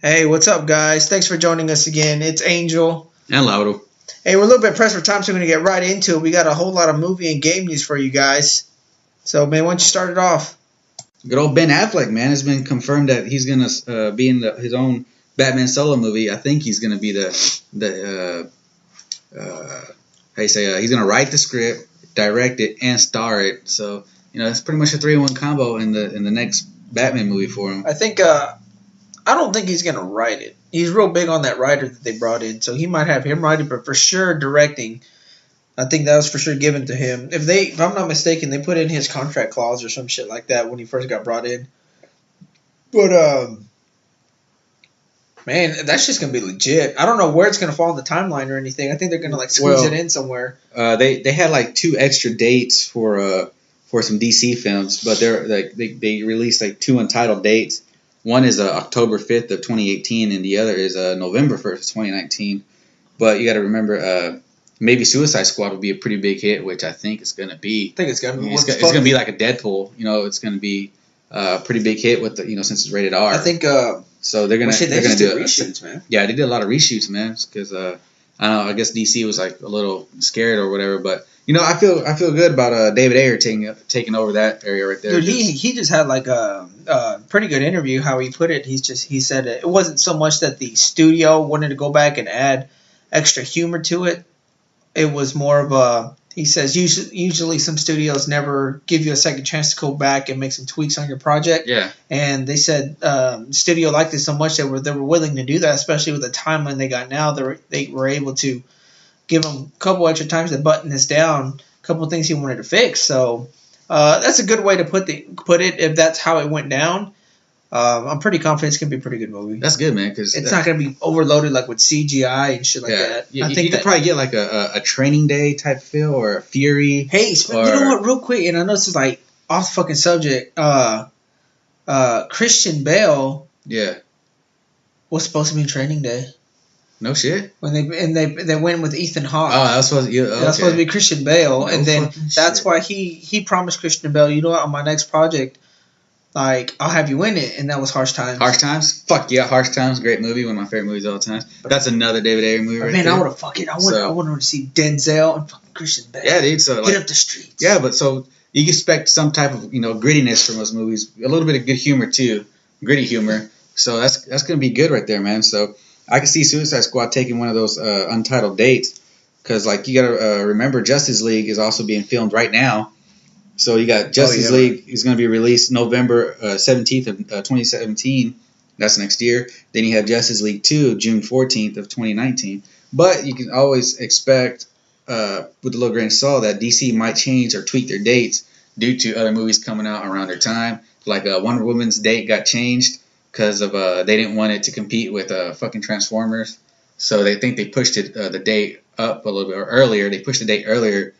Hey, what's up, guys? Thanks for joining us again. It's Angel. And Lauro. Hey, we're a little bit pressed for time, so we're going to get right into it. We got a whole lot of movie and game news for you guys. So, man, why don't you start it off? Good old Ben Affleck, man, has been confirmed that he's going to be in his own Batman solo movie. I think he's going to be he's going to write the script, direct it, and star it. So, it's pretty much a 3-in-1 combo in the next Batman movie for him. I don't think he's going to write it. He's real big on that writer that they brought in, so he might have him write it, but for sure directing, I think that was for sure given to him. If I'm not mistaken, they put in his contract clause or some shit like that when he first got brought in. But man, that's just gonna be legit. I don't know where it's gonna fall in the timeline or anything. I think they're gonna squeeze it in somewhere. They had 2 extra dates for some DC films, but they released 2 untitled dates. One is October 5th of 2018, and the other is November 1st, 2019. But you got to remember, maybe Suicide Squad will be a pretty big hit, which I think it's going to be. I think it's going to be. It's going to be like a Deadpool. It's going to be a pretty big hit with the since it's rated R. I think. So they're gonna do reshoots, man. Yeah, they did a lot of reshoots, man, because I don't know. I guess DC was a little scared or whatever, but. I feel good about David Ayer taking over that area right there. Dude, he just had a pretty good interview. How he put it, he said it wasn't so much that the studio wanted to go back and add extra humor to it. It was more of he says usually some studios never give you a second chance to go back and make some tweaks on your project. Yeah. And they said the studio liked it so much they were willing to do that, especially with the timeline they got now. They were able to give him a couple extra times to button this down, a couple of things he wanted to fix. So that's a good way to put it if that's how it went down. I'm pretty confident it's going to be a pretty good movie. That's good, man, because it's not going to be overloaded with CGI and shit like that. I think you could probably get a Training Day type feel or a Fury. Hey, you know what? Real quick, and I know this is off the fucking subject. Christian Bale. Yeah. Was supposed to be Training Day. No shit. When they went with Ethan Hawke. Oh, that was supposed to. Okay. That was supposed to be Christian Bale, and then that's why he promised Christian Bale, you know what, on my next project, I'll have you in it, and that was Harsh Times. Harsh Times, fuck yeah, Harsh Times, great movie, one of my favorite movies of all time. That's another David Ayer movie. Right there. I would have I wanted to see Denzel and fucking Christian Bale. Yeah, dude. So get up the streets. Yeah, but so you expect some type of grittiness from those movies, a little bit of good humor too, gritty humor. So that's gonna be good right there, man. So. I can see Suicide Squad taking one of those untitled dates because, you got to remember, Justice League is also being filmed right now. So you got Justice League is going to be released November 17th of 2017. That's next year. Then you have Justice League 2, June 14th of 2019. But you can always expect, with a little grain of salt, that DC might change or tweak their dates due to other movies coming out around their time. Wonder Woman's date got changed. Because of they didn't want it to compete with fucking Transformers, so they think they pushed the date up a little bit earlier. They pushed the date earlier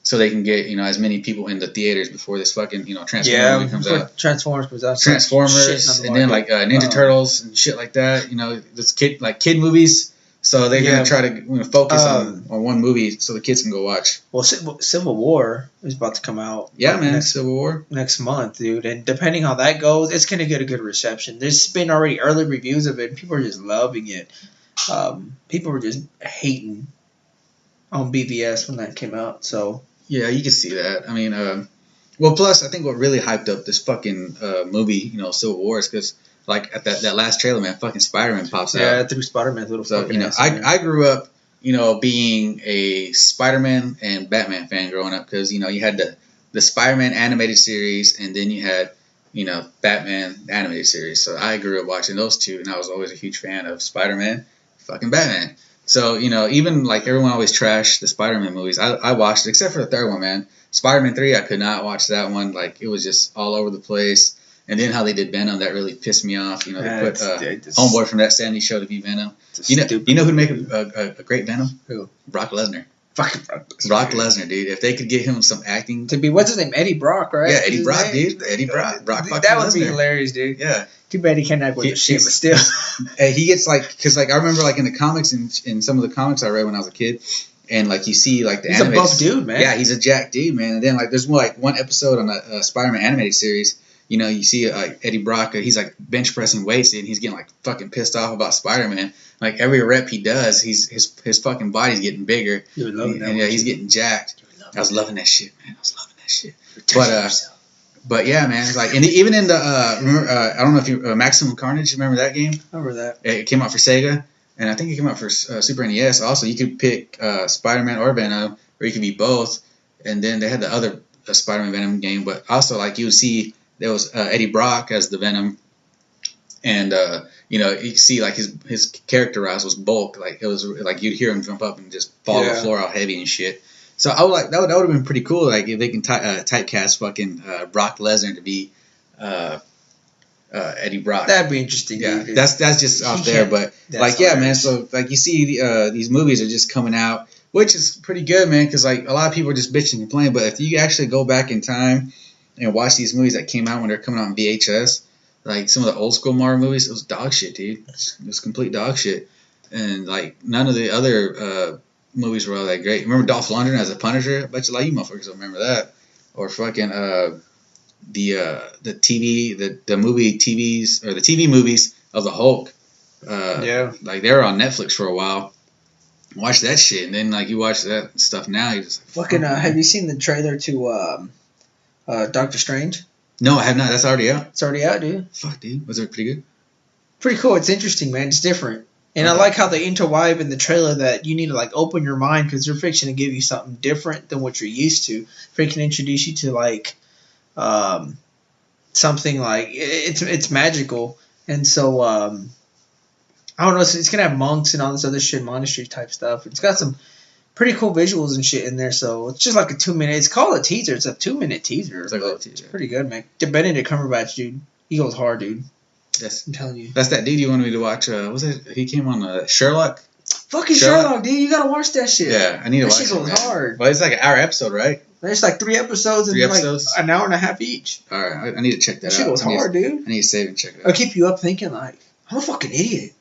so they can get as many people in the theaters before this fucking Transformers movie comes out. Transformers comes out. Transformers and then Ninja Turtles and shit like that. This kid movies. So they're gonna try to focus on one movie so the kids can go watch. Well, Civil War is about to come out. Yeah, man, Civil War next month, dude. And depending how that goes, it's gonna get a good reception. There's been already early reviews of it, and people are just loving it. People were just hating on BVS when that came out. So yeah, you can see that. I mean, well, plus I think what really hyped up this fucking movie, Civil War, is because. At that last trailer, man, fucking Spider-Man pops out. Yeah, through Spider-Man's little fucking ass. I grew up, being a Spider-Man and Batman fan growing up because, you had the Spider-Man animated series and then you had, Batman animated series. So I grew up watching those two and I was always a huge fan of Spider-Man, fucking Batman. So, even everyone always trashed the Spider-Man movies. I watched it, except for the third one, man. Spider-Man 3, I could not watch that one. It was just all over the place. And then how they did Venom, that really pissed me off. They put homeboy from that 70s show to be Venom. You know who'd make a great Venom? Who? Brock Lesnar. Fucking Brock Lesnar, dude. If they could get him some acting. To be, what's his name? Eddie Brock, right? Yeah, Eddie Brock, dude. Eddie Brock. Brock fucking That would Lesnar. Be hilarious, dude. Yeah. Too bad he can't act with the shit, but still. He gets because I remember in the comics, in some of the comics I read when I was a kid, and you see the he's a buff dude, man. Yeah, he's a jacked dude, man. And then there's one episode on a Spider-Man animated series. you know, you see Eddie Brock, he's like bench pressing weights and he's getting like fucking pissed off about Spider-Man. Like every rep he does, his fucking body's getting bigger. You would love that. And yeah, he's getting jacked. I was loving that shit, man. I was loving that shit. But yeah, man, it's like, and even in the I don't know if you Maximum Carnage, you remember that game? I remember that. It came out for Sega, and I think it came out for Super NES. Also, you could pick Spider-Man or Venom, or you could be both. And then they had the other Spider-Man Venom game, but also like you would see there was Eddie Brock as the Venom, and you know, you could see like his character rise was bulk, like it was like you'd hear him jump up and just fall to the floor all heavy and shit. So I would like that would have been pretty cool, like if they can typecast fucking Brock Lesnar to be Eddie Brock. That'd be interesting. Yeah, dude. that's just off there, but like yeah, man. So like you see these movies are just coming out, which is pretty good, man, because like a lot of people are just bitching and complaining. But if you actually go back in time and watch these movies that came out when they're coming out on VHS, like some of the old school Marvel movies, it was dog shit, dude. It was complete dog shit, and like none of the other movies were all that great. Remember Dolph Lundgren as a Punisher? I bet you a lot of you motherfuckers don't remember that. Or fucking the movie TVs or the TV movies of the Hulk. Like they were on Netflix for a while. Watch that shit, and then like you watch that stuff now, you just like, fucking. Have you seen the trailer to Doctor Strange? No, I have not. That's already out. It's already out, dude. Fuck, dude. Was it pretty good? Pretty cool. It's interesting, man. It's different. And I like how they interweave in the trailer that you need to like open your mind because they're fixing to give you something different than what you're used to. Freaking introduce you to like something like it's magical. And so I don't know. It's gonna have monks and all this other shit, monastery type stuff. It's got some pretty cool visuals and shit in there. So it's just like a 2 minute. It's called a teaser. It's a 2-minute teaser. It's like a little teaser. It's pretty good, man. The Benedict Cumberbatch, dude. He goes hard, dude. Yes, I'm telling you. That's that dude you wanted me to watch. Was it? He came on Sherlock. Fucking Sherlock, dude. You gotta watch that shit. Yeah, I need to watch that shit. Goes hard. Well, it's like an hour episode, right? There's like 3 episodes and like an hour and a half each. All right, I need to check that out. Shit goes hard, dude. I need to save and check it out. It'll keep you up thinking like, I'm a fucking idiot.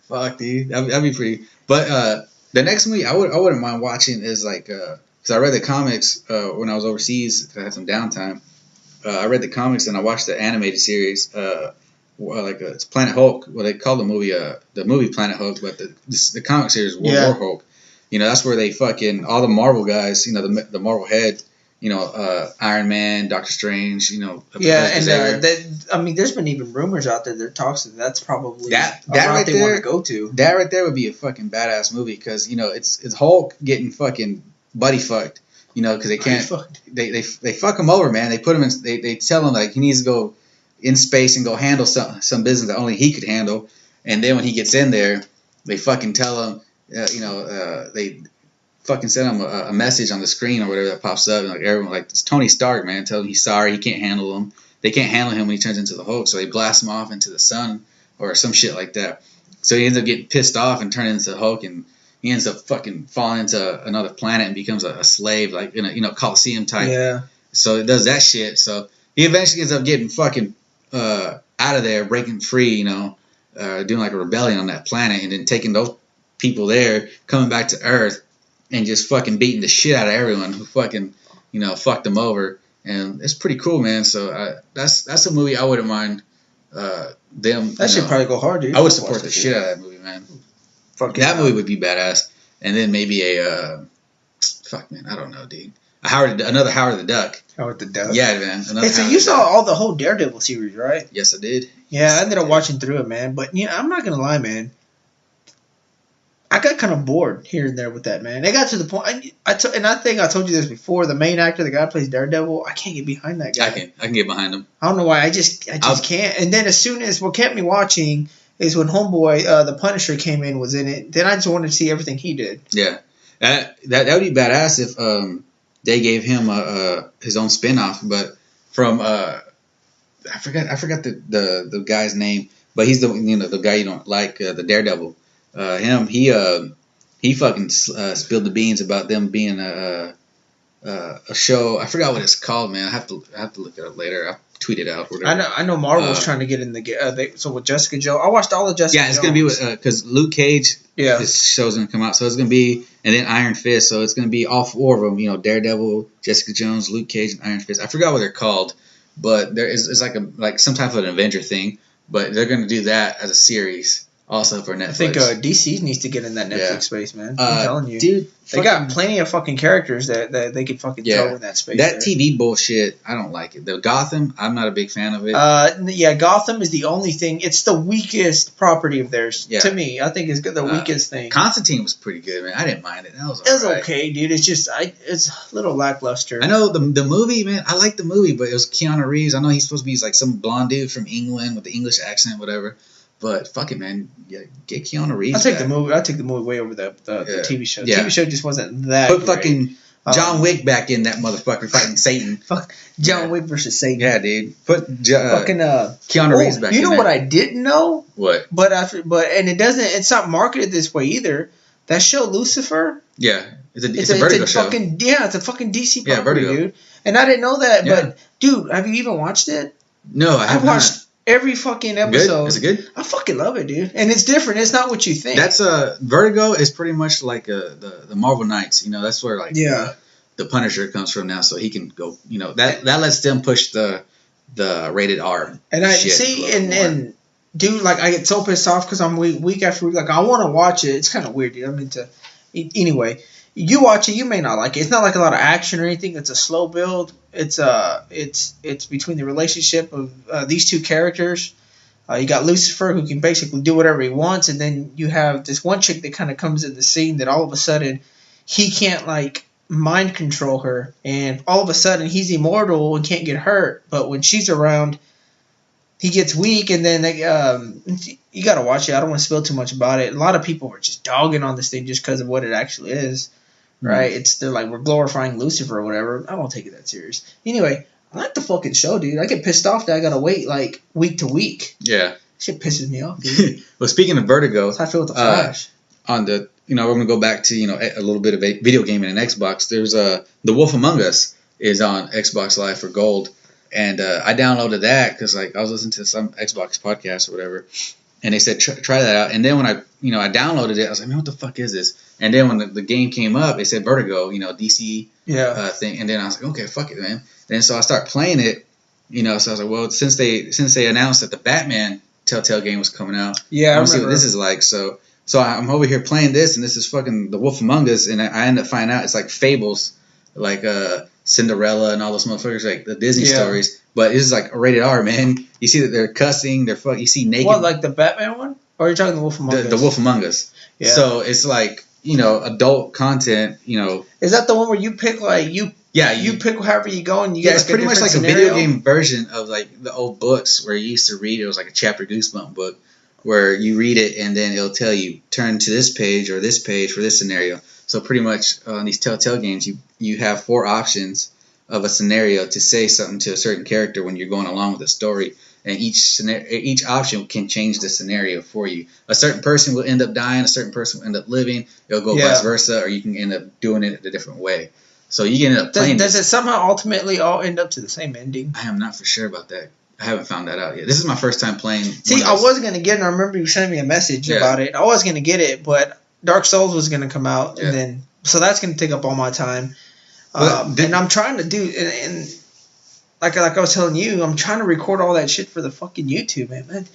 Fuck, dude. That'd be pretty. But the next movie I wouldn't mind watching is like, because I read the comics when I was overseas. 'Cause I had some downtime. I read the comics and I watched the animated series. It's Planet Hulk. Well, they call the movie Planet Hulk, but the comic series War Hulk. You know, that's where they fucking all the Marvel guys. You know, the Marvel head. You know, Iron Man, Doctor Strange. You know, I mean, there's been even rumors out there. There talks that that's probably that route right they there, want to go to. That right there would be a fucking badass movie because you know it's Hulk getting fucking buddy fucked. You know, because they can't. They fuck him over, man. They put him in. They tell him like he needs to go in space and go handle some business that only he could handle. And then when he gets in there, they fucking tell him, they fucking send him a message on the screen or whatever that pops up. And like everyone, like it's Tony Stark, man, tell him he's sorry, he can't handle him. They can't handle him when he turns into the Hulk, so they blast him off into the sun or some shit like that. So he ends up getting pissed off and turning into Hulk and. He ends up fucking falling into another planet and becomes a slave, like in a Coliseum type. Yeah. So it does that shit. So he eventually ends up getting fucking out of there, breaking free, you know, doing like a rebellion on that planet, and then taking those people there, coming back to Earth, and just fucking beating the shit out of everyone who fucking, you know, fucked them over. And it's pretty cool, man. So that's a movie I wouldn't mind them. That should probably go hard, dude. I would support the shit out of that movie, man. That movie would be badass, and then maybe a fuck, man, I don't know, dude. Another Howard the Duck. Howard the Duck. Yeah, man. Hey, so you saw the whole Daredevil series, right? Yes, I did. Yeah, I ended up watching through it, man. But yeah, I'm not gonna lie, man. I got kind of bored here and there with that, man. It got to the point, and I think I told you this before. The main actor, the guy who plays Daredevil, I can't get behind that guy. I can get behind him. I don't know why. I just can't. And then as soon as what kept me watching is when Homeboy, the Punisher, came in, was in it. Then I just wanted to see everything he did. Yeah, that would be badass if they gave him his own spinoff. But from I forgot the guy's name, but he's the guy you don't like, the Daredevil. He fucking spilled the beans about them being a show. I forgot what it's called, man. I have to look it up later. I'll tweet it out. Whatever. I know Marvel's trying to get in so with Jessica Jones. I watched all of Jessica Jones. Yeah, it's going to be because Luke Cage, this show's going to come out. So it's going to be, and then Iron Fist. So it's going to be all 4 of them, you know, Daredevil, Jessica Jones, Luke Cage, and Iron Fist. I forgot what they're called, but it's like some type of an Avenger thing. But they're gonna do that as a series also for Netflix. I think DC needs to get in that Netflix space, man. I'm telling you, dude, they got plenty of fucking characters that they could fucking throw in that space. That TV bullshit, I don't like it. The Gotham, I'm not a big fan of it. Yeah, Gotham is the only thing. It's the weakest property of theirs to me. I think it's the weakest thing. Constantine was pretty good, man. I didn't mind it. That was okay, dude. It's just it's a little lackluster. I know the movie, man. I like the movie, but it was Keanu Reeves. I know he's supposed to be like some blonde dude from England with the English accent, whatever. But fuck it, man. Yeah, get Keanu Reeves. I take the movie way over the TV show. The TV show just wasn't that. Put fucking John Wick back in that motherfucker fighting Satan. Fuck John Wick versus Satan. Yeah, dude. Put fucking Keanu Reeves back. You know in what I didn't know? What? But and it's not marketed this way either. That show Lucifer. Yeah, it's a Vertigo show. It's a fucking DC property, Vertigo. dude. And I didn't know that. Yeah. But dude, have you even watched it? No, I haven't. Watched every fucking episode. Good? Is it good? I fucking love it, dude. And it's different. It's not what you think. That's Vertigo is pretty much like the Marvel Knights. You know, that's where the Punisher comes from now, so he can go. You know, that lets them push the rated R. And I see and dude, like I get so pissed off because I'm week after week. Like I want to watch it. It's kind of weird, dude. I'm into anyway. You watch it, you may not like it. It's not like a lot of action or anything. It's a slow build. It's between the relationship of these two characters. You got Lucifer, who can basically do whatever he wants, and then you have this one chick that kind of comes in the scene that all of a sudden he can't like mind control her, and all of a sudden he's immortal and can't get hurt. But when she's around, he gets weak, and then you gotta watch it. I don't want to spill too much about it. A lot of people are just dogging on this thing just because of what it actually is. Right? They're like, we're glorifying Lucifer or whatever. I don't take it that serious. Anyway, I like the fucking show, dude. I get pissed off that I gotta wait like week to week. Yeah. Shit pisses me off, dude. Well, speaking of Vertigo, that's how I feel with the Flash. On the, we're gonna go back to a little bit of a video gaming and Xbox. There's The Wolf Among Us is on Xbox Live for Gold, and I downloaded that because like I was listening to some Xbox podcast or whatever, and they said try that out. And then when I downloaded it, I was like, man, what the fuck is this? And then when the game came up, it said Vertigo, DC thing. And then I was like, okay, fuck it, man. And so I started playing it, So I was like, well, since they announced that the Batman Telltale game was coming out, I want to see what this is like. So I'm over here playing this, and this is fucking The Wolf Among Us, and I end up finding out it's like fables, like Cinderella and all those motherfuckers, like the Disney stories. But this is like a rated R, man. You see that they're cussing, you see naked. What, like the Batman one? Or are you talking The Wolf Among Us? The Wolf Among Us. Yeah. So it's like, adult content, Is that the one where you pick you pick however you go and you get it's pretty much like scenario? A video game version of like the old books where you used to read. It was like a chapter Goosebump book where you read it and then it'll tell you turn to this page or this page for this scenario. So pretty much on these Telltale games, you have 4 options of a scenario to say something to a certain character when you're going along with the story. And each option can change the scenario for you. A certain person will end up dying. A certain person will end up living. It'll go vice versa, or you can end up doing it a different way. So you can end up playing. Does it somehow ultimately all end up to the same ending? I am not for sure about that. I haven't found that out yet. This is my first time playing. See, I was going to get it. And I remember you sending me a message about it. I was going to get it, but Dark Souls was going to come out, and then so that's going to take up all my time. And I'm trying to do and like I was telling you, I'm trying to record all that shit for the fucking YouTube, man.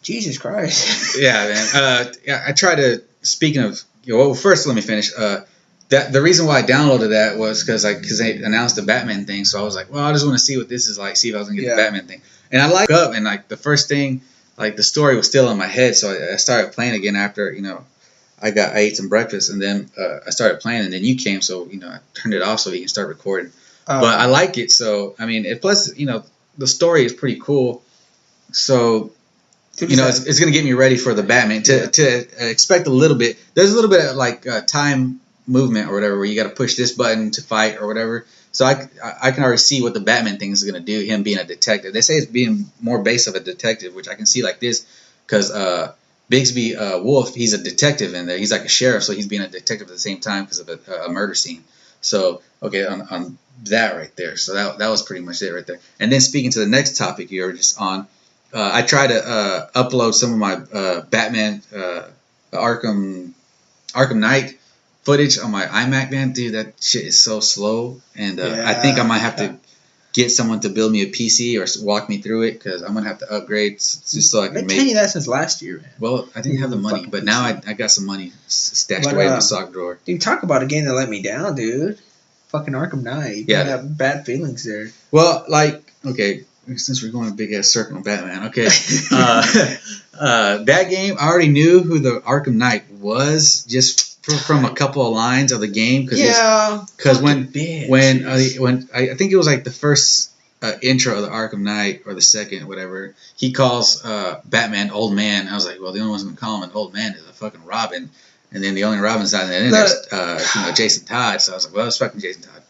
Jesus Christ. Yeah, man. I try to. Speaking of, well, first let me finish. That the reason why I downloaded that was because they announced the Batman thing, so I was like, well, I just want to see what this is like, see if I was gonna get the Batman thing. And I woke up and like the first thing, like the story was still in my head, so I started playing again after I ate some breakfast, and then I started playing, and then you came, so I turned it off so we can start recording. But I like it, so I mean, plus the story is pretty cool, so it's gonna get me ready for the Batman to expect a little bit. There's a little bit of like time movement or whatever where you got to push this button to fight or whatever. So I can already see what the Batman thing is gonna do. Him being a detective, they say it's being more base of a detective, which I can see like this because Bigsby Wolf, he's a detective in there. He's like a sheriff, so he's being a detective at the same time because of a murder scene. So okay, on that right there. So that was pretty much it right there. And then speaking to the next topic you were just on, I tried to upload some of my Batman Arkham Knight footage on my iMac, man. Dude, that shit is so slow, and I think I might have to get someone to build me a PC or walk me through it because I'm gonna have to upgrade just so I can I've been telling you that since last year, man. Well, I didn't have the money, but now I got some money stashed away in my sock drawer. Dude, talk about a game that let me down, dude. Fucking Arkham Knight. Yeah. I have bad feelings there. Well, like, okay, since we're going a big ass circle on Batman, okay. That game, I already knew who the Arkham Knight was just from a couple of lines of the game. Because when I think it was like the first intro of the Arkham Knight or the second, whatever, he calls Batman old man. I was like, well, the only one's gonna call him an old man is a fucking Robin. And then the only Robin's not in there's Jason Todd. So I was like, well, it's fucking Jason Todd.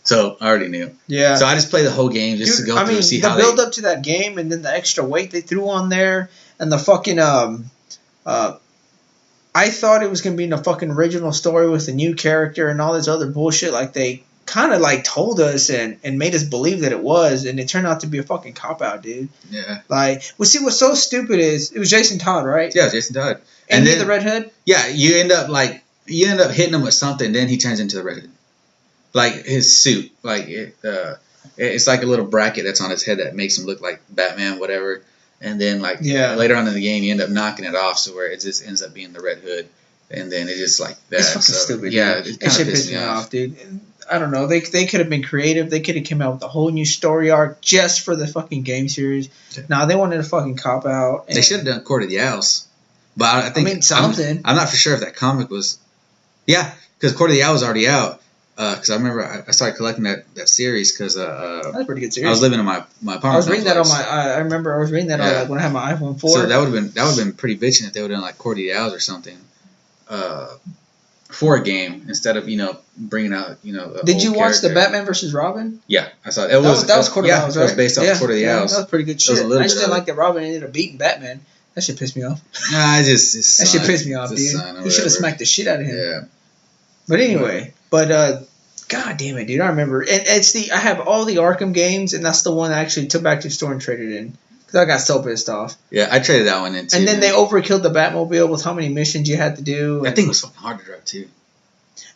So I already knew. Yeah. So I just played the whole game just to go through and see how the build up to that game and then the extra weight they threw on there and the fucking I thought it was gonna be in a fucking original story with a new character and all this other bullshit like they kind of like told us and made us believe that it was, and it turned out to be a fucking cop out, dude. Yeah. Like, well, see, what's so stupid is it was Jason Todd, right? Yeah, Jason Todd. And then the Red Hood. Yeah, you end up hitting him with something, then he turns into the Red Hood. Like his suit, like it's like a little bracket that's on his head that makes him look like Batman, whatever. And then later on in the game, you end up knocking it off, so where it just ends up being the Red Hood, and then it just like that. It's fucking stupid. Yeah, dude. It should piss me off, dude. I don't know. They could have been creative. They could have come out with a whole new story arc just for the fucking game series. Nah, they wanted a fucking cop out. They should have done Court of the Owls, but I think something. I'm not for sure if that comic was. Yeah, because Court of the Owls was already out. Because I remember I started collecting that series because that's a pretty good series. I was living in my apartment. I was reading that on my. I remember I was reading that on when I had my iPhone 4. So that would have been pretty bitching if they would have done like Court of the Owls or something. For a game instead of bringing out Did you watch the Batman versus Robin? Yeah, I saw it. That was Court of the Owls, right? It was based off Court of the Owls. That was pretty good shit. I just didn't like that Robin ended up beating Batman. That shit pissed me off. Nah, that shit pissed me off, dude. You should have smacked the shit out of him. Yeah. But anyway, God damn it, dude! I remember, and I have all the Arkham games, and that's the one I actually took back to the store and traded in. Because I got so pissed off. Yeah, I traded that one in too. And then they overkilled the Batmobile with how many missions you had to do. That thing was fucking hard to drive too.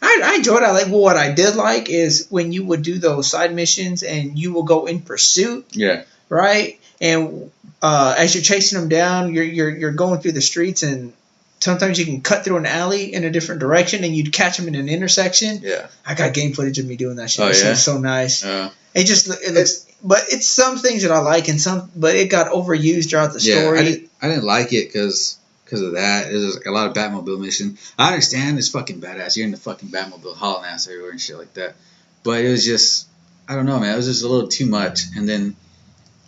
I enjoyed it. What I did like is when you would do those side missions and you will go in pursuit. Yeah. Right? And as you're chasing them down, you're going through the streets, and sometimes you can cut through an alley in a different direction and you'd catch them in an intersection. Yeah. I got game footage of me doing that shit. Oh, yeah? It's so nice. It looks, but it's some things that I like but it got overused throughout the story. I didn't like it because of that. There's a lot of Batmobile mission. I understand it's fucking badass. You're in the fucking Batmobile hauling ass everywhere and shit like that. But it was just, I don't know, man. It was just a little too much. And then,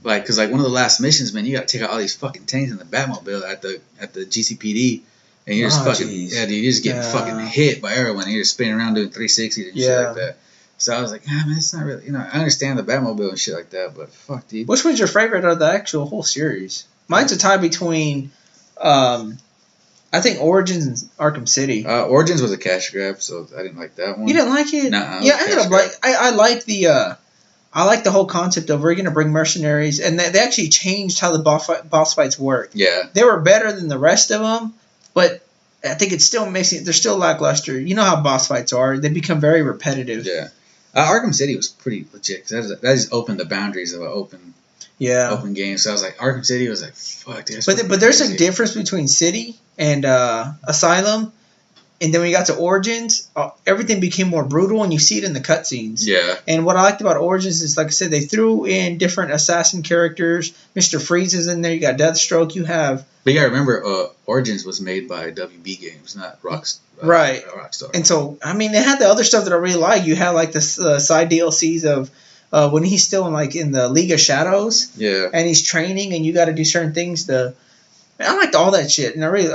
because one of the last missions, man, you got to take out all these fucking tanks in the Batmobile at the GCPD. And you're just you're just getting fucking hit by everyone. And you're just spinning around doing 360s and shit like that. So I was like, man, it's not really, I understand the Batmobile and shit like that, but fuck, dude. Which one's your favorite of the actual whole series? Mine's a tie between, I think Origins and Arkham City. Origins was a cash grab, so I didn't like that one. You didn't like it? Nah. Yeah, I ended up I like the whole concept of we're gonna bring mercenaries, and they actually changed how the boss fights work. Yeah. They were better than the rest of them, but I think it's still missing. They're still lackluster. You know how boss fights are; they become very repetitive. Yeah. Arkham City was pretty legit because that just opened the boundaries of an open game. So I was like, Arkham City was like, fuck. But there's a difference between City and Asylum, and then when you got to Origins, everything became more brutal, and you see it in the cutscenes. Yeah. And what I liked about Origins is, like I said, they threw in different assassin characters. Mr. Freeze is in there. You got Deathstroke. You have. But you gotta remember, Origins was made by WB Games, not Rockstar. Right. Rockstar. And so, I mean, they had the other stuff that I really like. You had like the side DLCs of when he's still in the League of Shadows. Yeah. And he's training, and you got to do certain things to. Man, I liked all that shit, and I really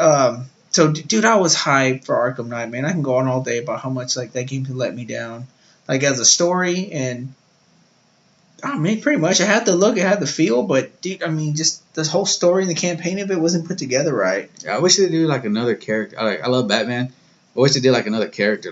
So, dude, I was hyped for Arkham Knight, man. I can go on all day about how much that game could let me down, as a story, and I mean, pretty much, it had the look, it had the feel, but dude, I mean, just this whole story and the campaign of it wasn't put together right. Yeah, I wish they do another character. I love Batman. I wish they did another character,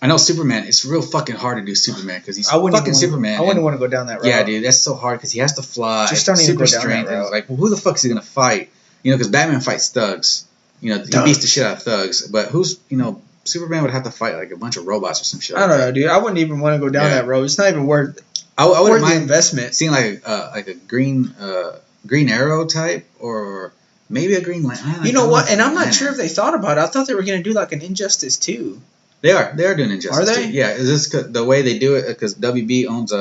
I know Superman. It's real fucking hard to do Superman because he's fucking Superman. I wouldn't want to go down that route. Yeah, dude, that's so hard because he has to fly. Just don't even super go down strength. that route. Well, who the fuck is he gonna fight? Because Batman fights thugs. He beats the shit out of thugs. But who's Superman would have to fight like a bunch of robots or some shit. I don't know, dude. I wouldn't even want to go down that road. It's not even worth. I wouldn't mind the investment. Seeing like a Green Arrow type or maybe a Green Lantern. You know what? And I'm not sure if they thought about it. I thought they were going to do like an Injustice 2. They are doing Injustice. Are they? Too. Yeah. Is this the way they do it? Because WB owns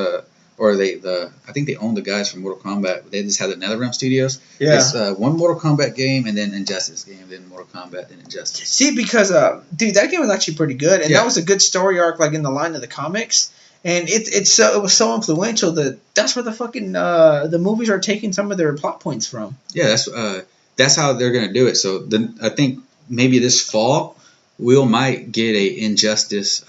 I think they own the guys from Mortal Kombat. They just have the NetherRealm Studios. Yeah. It's one Mortal Kombat game and then Injustice game, then Mortal Kombat, then Injustice. See, because dude, that game was actually pretty good, and that was a good story arc, like in the line of the comics. And it was so influential that that's where the fucking the movies are taking some of their plot points from. Yeah, that's how they're gonna do it. So I think maybe this fall we might get a Injustice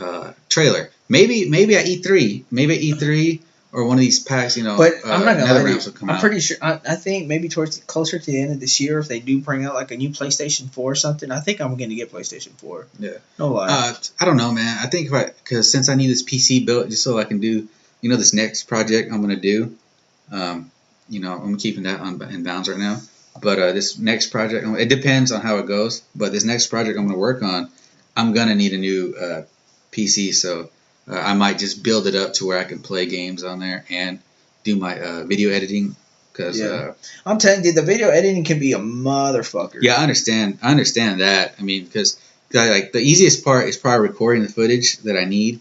trailer. Maybe at E3, or one of these packs. But I'm not gonna lie, I'm pretty sure. I think maybe closer to the end of this year, if they do bring out like a new PlayStation 4 or something, I think I'm gonna get PlayStation 4. Yeah. No lie. I don't know, man. I think because since I need this PC built just so I can do, this next project I'm gonna do, I'm keeping that in bounds right now. But this next project, it depends on how it goes. But this next project I'm gonna work on, I'm gonna need a new PC. So I might just build it up to where I can play games on there and do my video editing. Cause I'm telling you, the video editing can be a motherfucker. Yeah, I understand that. I mean, because like the easiest part is probably recording the footage that I need,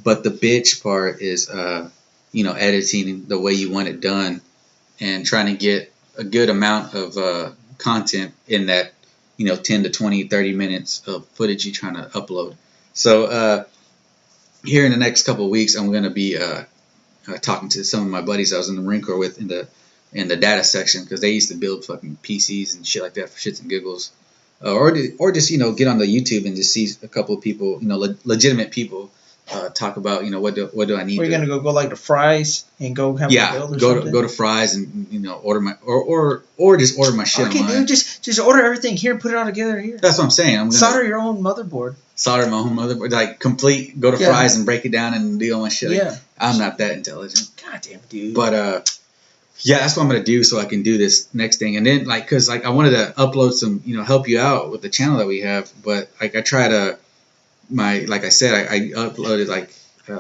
but the bitch part is editing the way you want it done and trying to get a good amount of content in that 10 to 20, 30 minutes of footage you're trying to upload. So here in the next couple of weeks, I'm going to be talking to some of my buddies I was in the Marine Corps with in the data section, because they used to build fucking PCs and shit like that for shits and giggles, or just get on the YouTube and just see a couple of people, legitimate people talk about what do I need. We're gonna go like to Fry's and go have a build or something. go to Fry's and order my or just order my shit. Okay, online. dude, just order everything here and put it all together here. That's what I'm saying. I'm gonna solder your own motherboard. Solder my own motherboard, like complete. Go to Fry's and break it down and do all my shit. Yeah, I'm not that intelligent. God damn, dude. But yeah, that's what I'm gonna do so I can do this next thing. And then cause I wanted to upload some, help you out with the channel that we have. But I try to like I said, I uploaded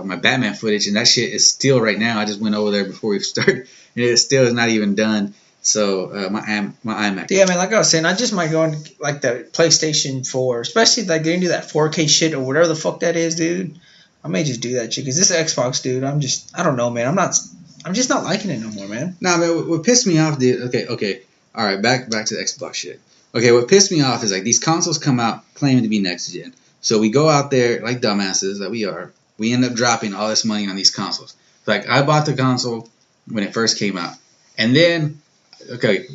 my Batman footage, and that shit is still right now. I just went over there before we started, and it still is not even done. So my iMac. Yeah, man. Like I was saying, I just might go into the PlayStation 4, especially they do that 4K shit or whatever the fuck that is, dude. I may just do that shit because this Xbox, dude. I don't know, man. I'm just not liking it no more, man. Nah, man. What pissed me off, dude? Okay. All right, back to the Xbox shit. Okay, what pissed me off is these consoles come out claiming to be next gen. So we go out there like dumbasses that we are. We end up dropping all this money on these consoles. I bought the console when it first came out, and then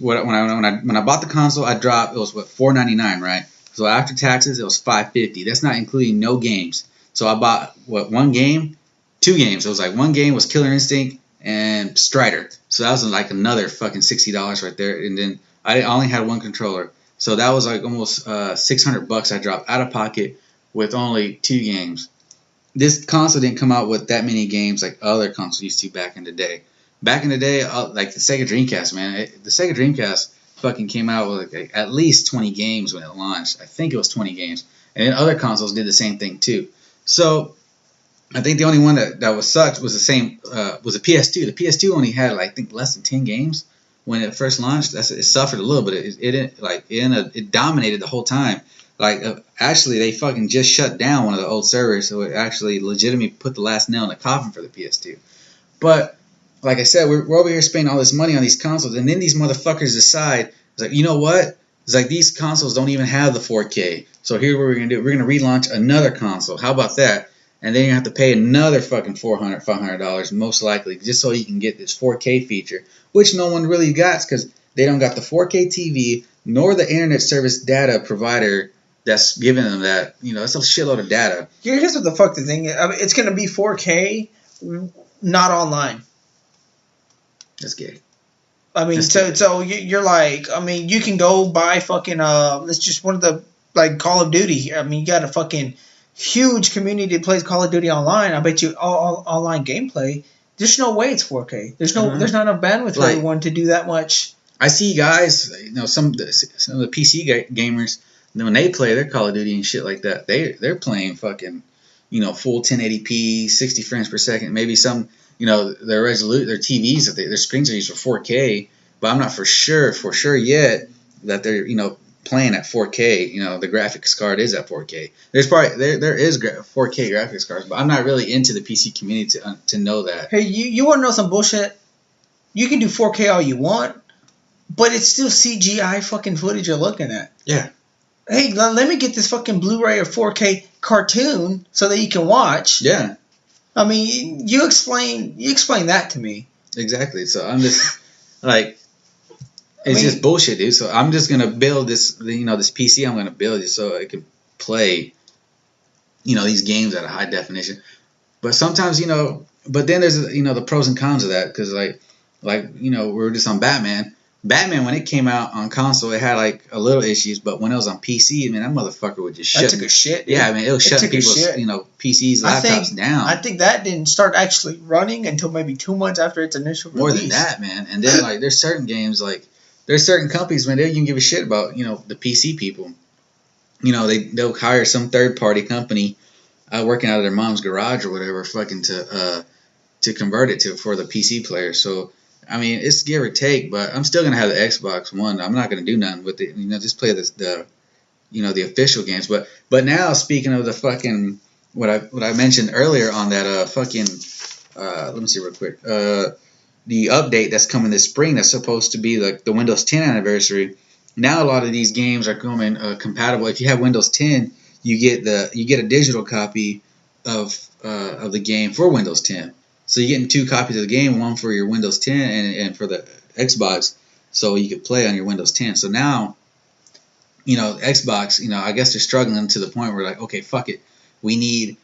when I bought the console, I dropped, it was $499, right? So after taxes, it was $550. That's not including no games. So I bought one game, 2 games. It was one game was Killer Instinct and Strider. So that was another fucking $60 right there. And then I only had one controller. So that was almost $600 I dropped out of pocket with only 2 games. This console didn't come out with that many games like other consoles used to back in the day. Back in the day, like the Sega Dreamcast, man. The Sega Dreamcast fucking came out with at least 20 games when it launched. I think it was 20 games. And then other consoles did the same thing too. So I think the only one that was such was was a PS2. The PS2 only had I think less than 10 games when it first launched. It suffered a little, but it dominated the whole time. Actually, they fucking just shut down one of the old servers, so it actually legitimately put the last nail in the coffin for the PS2. But like I said, we're over here spending all this money on these consoles, and then these motherfuckers decide, you know what? It's these consoles don't even have the 4K. So here's what we're gonna do: we're gonna relaunch another console. How about that? And then you have to pay another fucking $400, $500 most likely, just so you can get this 4K feature, which no one really got because they don't got the 4K TV nor the internet service data provider that's giving them that. It's a shitload of data. Here's what the fuck the thing is. I mean, it's going to be 4K, not online. That's gay. I mean, so you're you can go buy fucking, it's just one of the, Call of Duty. I mean, you got a fucking huge community that plays Call of Duty online. I bet you all online gameplay, there's no way it's 4K. There's not enough bandwidth for everyone to do that much. I see guys, some of the PC gamers, when they play their Call of Duty and shit like that, they're playing fucking, full 1080p, 60 frames per second. Maybe some, their TVs their screens are used for 4K, but I'm not for sure yet that they're playing at 4K. The graphics card is at 4K. There's probably there is 4K graphics cards, but I'm not really into the PC community to know that. Hey, you want to know some bullshit? You can do 4K all you want, but it's still CGI fucking footage you're looking at. Yeah. Hey, let me get this fucking Blu-ray or 4K cartoon so that you can watch. Yeah. I mean, you explain that to me. Exactly. So I'm just like, it's just bullshit, dude. So I'm just gonna build this, this PC. I'm gonna build it so it can play, these games at a high definition. But sometimes, but then there's the pros and cons of that, because like we were just on Batman. Batman, when it came out on console, it had like a little issues, but when it was on PC, man, that motherfucker would just shut. That took a shit. Yeah, I mean, it was shutting people's PCs, laptops down. I think that didn't start actually running until maybe 2 months after its initial release. More than that, man. And then like there's certain games, like there's certain companies, man, they don't even give a shit about the PC people. They'll hire some third party company working out of their mom's garage or whatever, fucking to convert it for the PC player. So I mean, it's give or take, but I'm still gonna have the Xbox One. I'm not gonna do nothing with it. Just play the official games. But now, speaking of the fucking what I mentioned earlier on that let me see real quick. The update that's coming this spring that's supposed to be like the Windows 10 anniversary. Now a lot of these games are coming compatible. If you have Windows 10, you get a digital copy of the game for Windows 10. So you're getting 2 copies of the game, one for your Windows 10 and for the Xbox, so you could play on your Windows 10. So now, Xbox, I guess they're struggling to the point where like, okay, fuck it, we need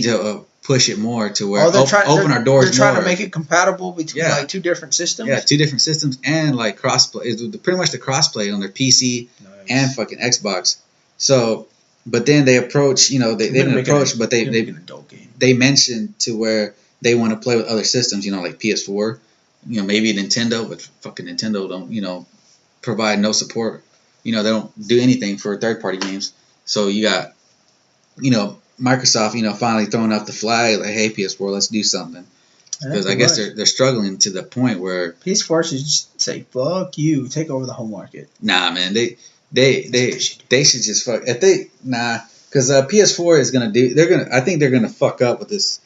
to push it more to where open our doors. They're trying to make it compatible between like 2 different systems. Yeah, 2 different systems and like crossplay. It's pretty much the crossplay on their PC and fucking Xbox. So, but then they approach, they didn't approach, but they mentioned to where they want to play with other systems, like PS4, maybe Nintendo, but fucking Nintendo don't, provide no support. They don't do anything for third-party games. So you got, Microsoft, finally throwing up the flag, like, hey, PS4, let's do something. Because I guess they're struggling to the point where PS4 should just say, fuck you, take over the home market. Nah, man, they should just fuck. Because PS4 is I think they're gonna fuck up with this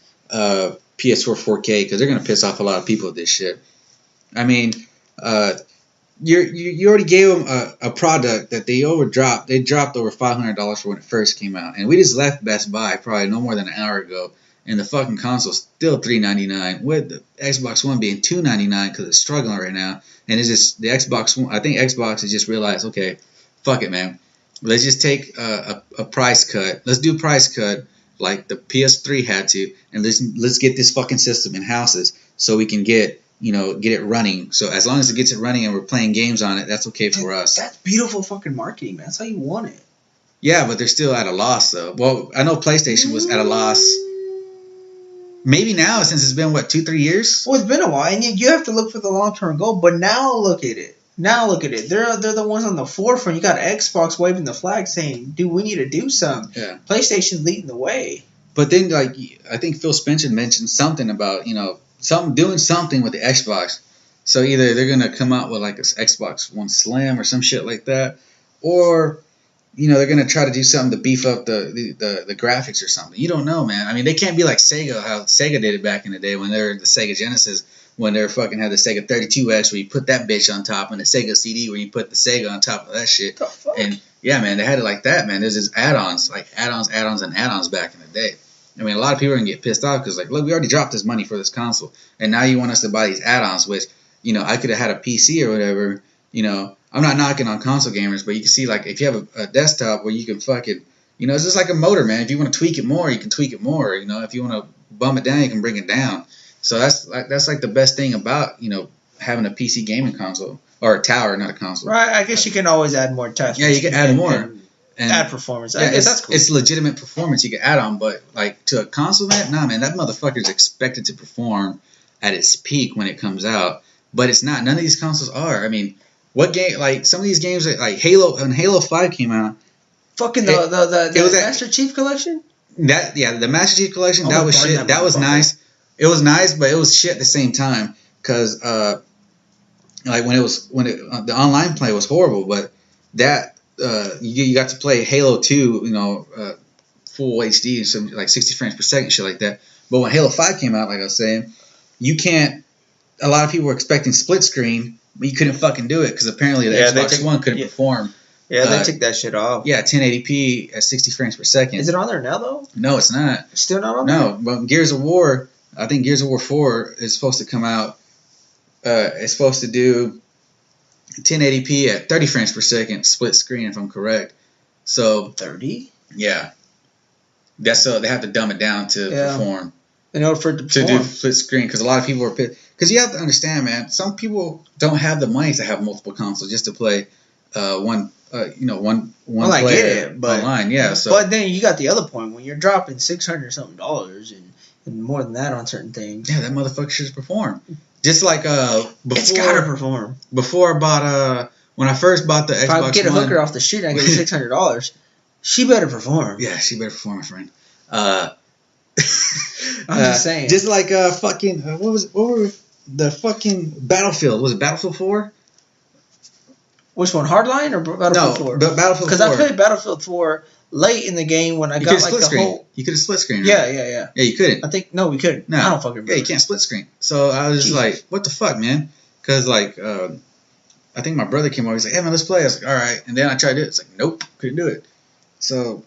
PS4 4K, because they're going to piss off a lot of people with this shit. I mean, you already gave them a product that they dropped. They dropped over $500 for when it first came out, and we just left Best Buy probably no more than an hour ago, and the fucking console's still $399, with the Xbox One being $299 because it's struggling right now. And it's just the Xbox One. I think Xbox has just realized, okay, fuck it, man. Let's just take a price cut. Let's do price cut like the PS3 had to, and let's get this fucking system in houses so we can get it running. So as long as it gets it running and we're playing games on it, that's okay for us. That's beautiful fucking marketing, man. That's how you want it. Yeah, but they're still at a loss, though. Well, I know PlayStation was at a loss. Maybe now, since it's been, 2-3 years? Well, it's been a while, and you have to look for the long-term goal, but now look at it. They're the ones on the forefront. You got Xbox waving the flag saying, dude, we need to do something. Yeah. PlayStation's leading the way. But then, I think Phil Spencer mentioned something about, doing something with the Xbox. So either they're going to come out with like an Xbox One Slim or some shit like that, or, they're going to try to do something to beef up the graphics or something. You don't know, man. I mean, they can't be like Sega, how Sega did it back in the day when they were the Sega Genesis, when they fucking had the Sega 32X where you put that bitch on top, and the Sega CD where you put the Sega on top of that shit. The fuck? And yeah, man, they had it like that, man. There's just add-ons back in the day. I mean, a lot of people are going to get pissed off because, like, look, we already dropped this money for this console, and now you want us to buy these add-ons, which, I could have had a PC or whatever, I'm not knocking on console gamers, but you can see, like, if you have a desktop where you can fucking, it's just like a motor, man. If you want to tweak it more, you can tweak it more. If you want to bump it down, you can bring it down. So that's like the best thing about, having a PC gaming console, or a tower, not a console. Right, I guess you can always add more attachments. Yeah, you can add more. And add performance. I guess that's cool. It's legitimate performance you can add on, but like to a console, man, nah, man, that motherfucker's expected to perform at its peak when it comes out. But it's not. None of these consoles are. I mean, what game? Like some of these games, like Halo, when Halo 5 came out, Fucking it was the at- Master Chief collection. the Master Chief Collection, Oh, that was burn shit. that That was motherfucker. nice. It was nice, but it was shit at the same time. Cause like the online play was horrible, but that you got to play Halo 2, full HD, some like 60 frames per second, shit like that. But when Halo 5 came out, like I was saying, you can't. A lot of people were expecting split screen, but you couldn't fucking do it because apparently the Xbox One couldn't perform. Yeah, they took that shit off. Yeah, 1080p at 60 frames per second. Is it on there now though? No, it's not. It's still not on there. No, but Gears of War, I think Gears of War 4 is supposed to come out. It's supposed to do 1080p at 30 frames per second, split screen, if I'm correct. So 30. yeah, that's so they have to dumb it down to perform. In order for it to perform. To do split screen, because a lot of people are pissed. Because you have to understand, man, some people don't have the money to have multiple consoles just to play one Well, I get player it, but online. Yeah, so but then you got the other point when you're dropping $600 something and more than that on certain things. yeah, that motherfucker should perform. Just like before, It's gotta perform. Before I bought when I first bought the If Xbox I get a One, hooker off the street and I get $600, she better perform. yeah, she better perform, my friend. I'm just saying. Just like fucking what were the fucking Battlefield? Was it Battlefield 4? Which one, Hardline or Battlefield 4? No, Battlefield 4. Because I played Battlefield 4 late in the game when I got like the whole. You could have split screen. Yeah, right? yeah. Yeah, you couldn't. I think no, we couldn't. No, I don't fucking remember. Yeah, you can't split screen. So I was just like, what the fuck, man? Because like, I think my brother came over. He's like, hey man, let's play. I was like, all right. And then I tried to do it. It's like, nope, couldn't do it. So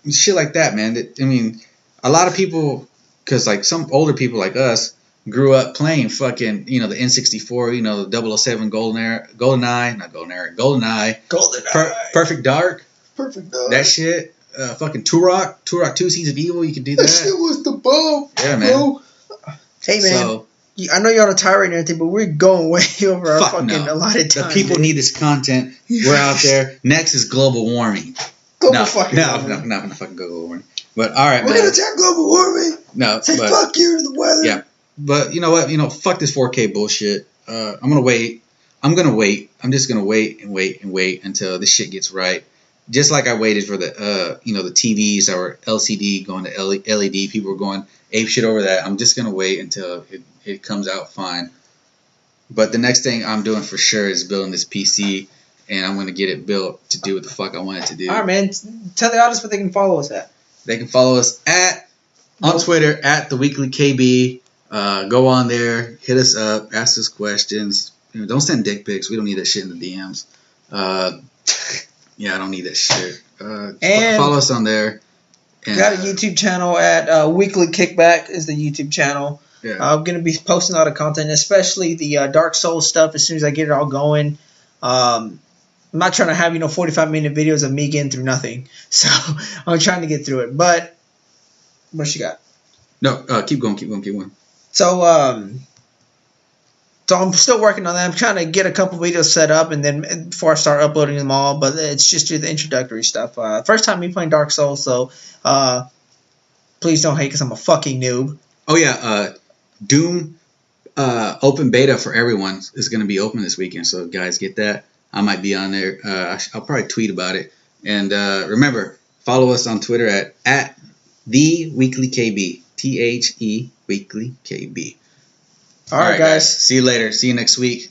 shit like that, man. I mean, a lot of people, because like some older people like us grew up playing fucking, the N64, the 007 GoldenEye, Perfect Dark, that shit, fucking Turok 2 Seeds of Evil, you could do that. That shit was the bomb. Yeah, man. Bro. Hey, man. So, I know you're on a tirade and everything, but we're going way over our fucking no. allotted time. The people need this content. We're out there. Next is global warming. Global No, warming. fucking global warming. But all right, We're man. gonna attack global warming. No, Say but, fuck you to the weather. Yeah, but you know what? Fuck this 4K bullshit. I'm gonna wait. I'm just gonna wait until this shit gets right. Just like I waited for the the TVs that were LCD going to LED. People were going ape shit over that. I'm just gonna wait until it comes out fine. But the next thing I'm doing for sure is building this PC, and I'm gonna get it built to do what the fuck I want it to do. All right, man. Tell the audience what they can follow us at. They can follow us on Twitter at the Weekly KB. Go on there, hit us up, ask us questions. Don't send dick pics. We don't need that shit in the DMs. Yeah, I don't need that shit. And follow us on there. And, got a YouTube channel at Weekly Kickback is the YouTube channel. Yeah. I'm gonna be posting a lot of content, especially the Dark Souls stuff. As soon as I get it all going. I'm not trying to have 45-minute videos of me getting through nothing. So I'm trying to get through it. But what you got? No, keep going. So I'm still working on that. I'm trying to get a couple videos set up, and then before I start uploading them all. But it's just the introductory stuff. First time me playing Dark Souls, so please don't hate because I'm a fucking noob. Oh yeah, Doom open beta for everyone is going to be open this weekend. So guys, get that. I might be on there. I'll probably tweet about it. And remember, follow us on Twitter at the Weekly KB. THE Weekly KB. All right, guys. See you later. See you next week.